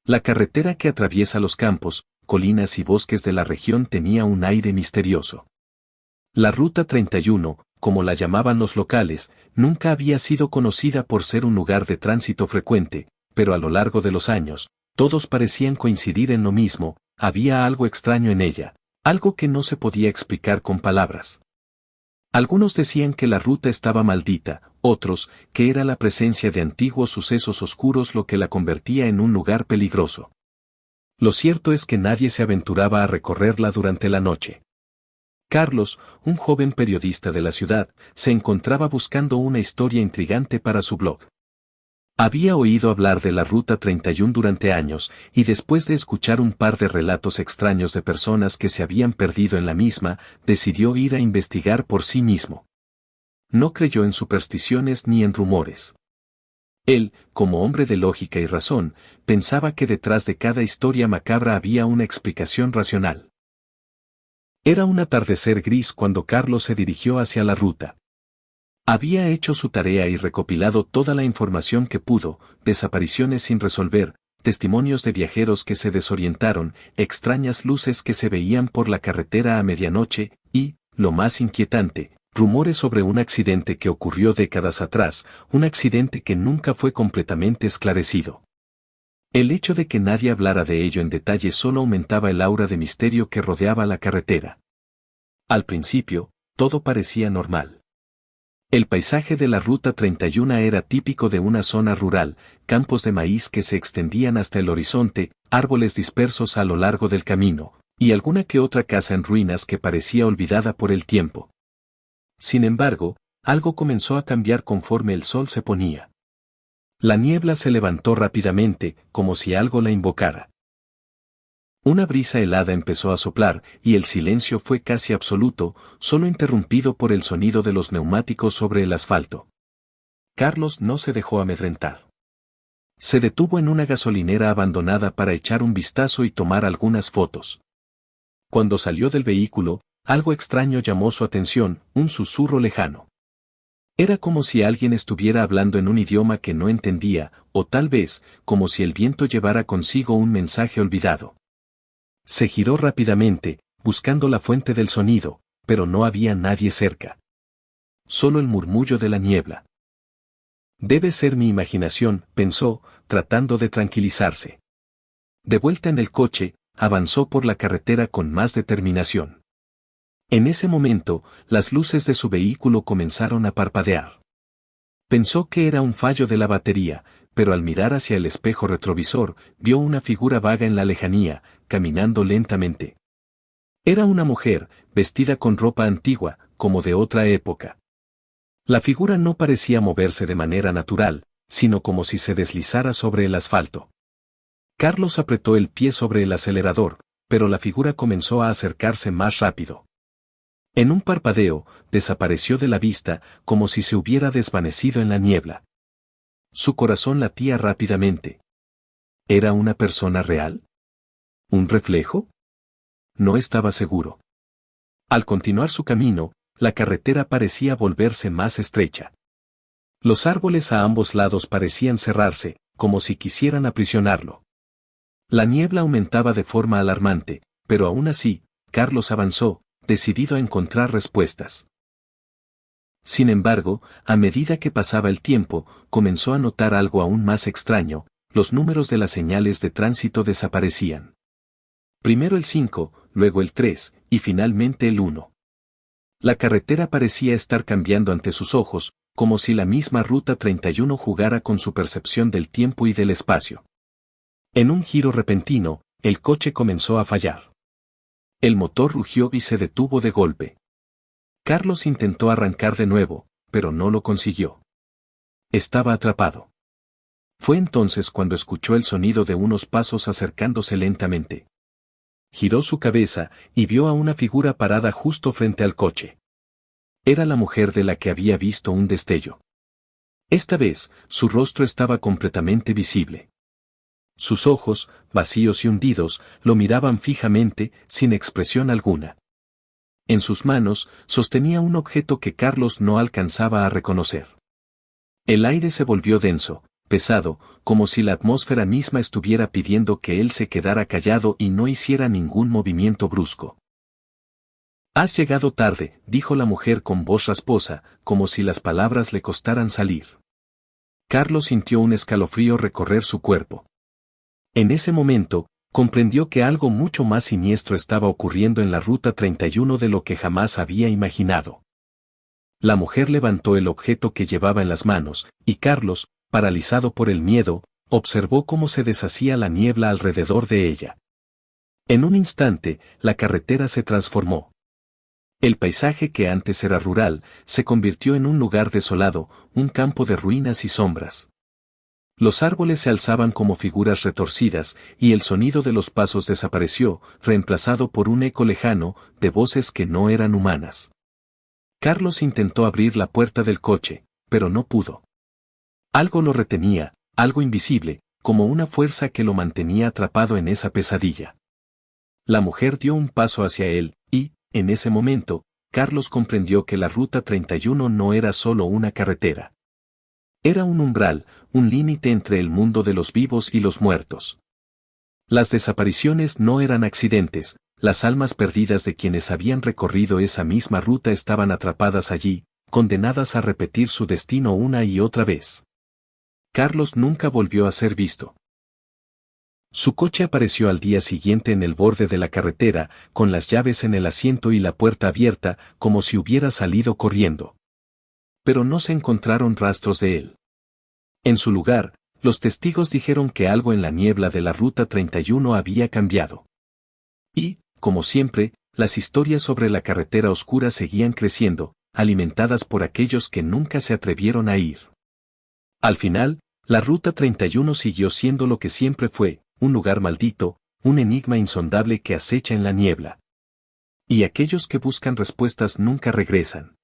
La carretera que atraviesa los campos, colinas y bosques de la región tenía un aire misterioso. La Ruta 31, como la llamaban los locales, nunca había sido conocida por ser un lugar de tránsito frecuente, pero a lo largo de los años, todos parecían coincidir en lo mismo: había algo extraño en ella, algo que no se podía explicar con palabras. Algunos decían que la ruta estaba maldita, otros, que era la presencia de antiguos sucesos oscuros lo que la convertía en un lugar peligroso. Lo cierto es que nadie se aventuraba a recorrerla durante la noche. Carlos, un joven periodista de la ciudad, se encontraba buscando una historia intrigante para su blog. Había oído hablar de la Ruta 31 durante años, y después de escuchar un par de relatos extraños de personas que se habían perdido en la misma, decidió ir a investigar por sí mismo. No creyó en supersticiones ni en rumores. Él, como hombre de lógica y razón, pensaba que detrás de cada historia macabra había una explicación racional. Era un atardecer gris cuando Carlos se dirigió hacia la ruta. Había hecho su tarea y recopilado toda la información que pudo: desapariciones sin resolver, testimonios de viajeros que se desorientaron, extrañas luces que se veían por la carretera a medianoche, y, lo más inquietante, rumores sobre un accidente que ocurrió décadas atrás, un accidente que nunca fue completamente esclarecido. El hecho de que nadie hablara de ello en detalle solo aumentaba el aura de misterio que rodeaba la carretera. Al principio, todo parecía normal. El paisaje de la Ruta 31 era típico de una zona rural: campos de maíz que se extendían hasta el horizonte, árboles dispersos a lo largo del camino, y alguna que otra casa en ruinas que parecía olvidada por el tiempo. Sin embargo, algo comenzó a cambiar conforme el sol se ponía. La niebla se levantó rápidamente, como si algo la invocara. Una brisa helada empezó a soplar, y el silencio fue casi absoluto, solo interrumpido por el sonido de los neumáticos sobre el asfalto. Carlos no se dejó amedrentar. Se detuvo en una gasolinera abandonada para echar un vistazo y tomar algunas fotos. Cuando salió del vehículo, algo extraño llamó su atención: un susurro lejano. Era como si alguien estuviera hablando en un idioma que no entendía, o tal vez, como si el viento llevara consigo un mensaje olvidado. Se giró rápidamente, buscando la fuente del sonido, pero no había nadie cerca. Solo el murmullo de la niebla. Debe ser mi imaginación, pensó, tratando de tranquilizarse. De vuelta en el coche, avanzó por la carretera con más determinación. En ese momento, las luces de su vehículo comenzaron a parpadear. Pensó que era un fallo de la batería, pero al mirar hacia el espejo retrovisor, vio una figura vaga en la lejanía, caminando lentamente. Era una mujer, vestida con ropa antigua, como de otra época. La figura no parecía moverse de manera natural, sino como si se deslizara sobre el asfalto. Carlos apretó el pie sobre el acelerador, pero la figura comenzó a acercarse más rápido. En un parpadeo, desapareció de la vista, como si se hubiera desvanecido en la niebla. Su corazón latía rápidamente. ¿Era una persona real? ¿Un reflejo? No estaba seguro. Al continuar su camino, la carretera parecía volverse más estrecha. Los árboles a ambos lados parecían cerrarse, como si quisieran aprisionarlo. La niebla aumentaba de forma alarmante, pero aún así, Carlos avanzó, decidido a encontrar respuestas. Sin embargo, a medida que pasaba el tiempo, comenzó a notar algo aún más extraño: los números de las señales de tránsito desaparecían. Primero el 5, luego el 3, y finalmente el 1. La carretera parecía estar cambiando ante sus ojos, como si la misma Ruta 31 jugara con su percepción del tiempo y del espacio. En un giro repentino, el coche comenzó a fallar. El motor rugió y se detuvo de golpe. Carlos intentó arrancar de nuevo, pero no lo consiguió. Estaba atrapado. Fue entonces cuando escuchó el sonido de unos pasos acercándose lentamente. Giró su cabeza y vio a una figura parada justo frente al coche. Era la mujer de la que había visto un destello. Esta vez, su rostro estaba completamente visible. Sus ojos, vacíos y hundidos, lo miraban fijamente, sin expresión alguna. En sus manos, sostenía un objeto que Carlos no alcanzaba a reconocer. El aire se volvió denso, pesado, como si la atmósfera misma estuviera pidiendo que él se quedara callado y no hiciera ningún movimiento brusco. «Has llegado tarde», dijo la mujer con voz rasposa, como si las palabras le costaran salir. Carlos sintió un escalofrío recorrer su cuerpo. En ese momento, comprendió que algo mucho más siniestro estaba ocurriendo en la Ruta 31 de lo que jamás había imaginado. La mujer levantó el objeto que llevaba en las manos, y Carlos, paralizado por el miedo, observó cómo se deshacía la niebla alrededor de ella. En un instante, la carretera se transformó. El paisaje que antes era rural, se convirtió en un lugar desolado, un campo de ruinas y sombras. Los árboles se alzaban como figuras retorcidas, y el sonido de los pasos desapareció, reemplazado por un eco lejano, de voces que no eran humanas. Carlos intentó abrir la puerta del coche, pero no pudo. Algo lo retenía, algo invisible, como una fuerza que lo mantenía atrapado en esa pesadilla. La mujer dio un paso hacia él, y, en ese momento, Carlos comprendió que la Ruta 31 no era solo una carretera. Era un umbral, un límite entre el mundo de los vivos y los muertos. Las desapariciones no eran accidentes, las almas perdidas de quienes habían recorrido esa misma ruta estaban atrapadas allí, condenadas a repetir su destino una y otra vez. Carlos nunca volvió a ser visto. Su coche apareció al día siguiente en el borde de la carretera, con las llaves en el asiento y la puerta abierta, como si hubiera salido corriendo. Pero no se encontraron rastros de él. En su lugar, los testigos dijeron que algo en la niebla de la Ruta 31 había cambiado. Y, como siempre, las historias sobre la carretera oscura seguían creciendo, alimentadas por aquellos que nunca se atrevieron a ir. Al final, la Ruta 31 siguió siendo lo que siempre fue, un lugar maldito, un enigma insondable que acecha en la niebla. Y aquellos que buscan respuestas nunca regresan.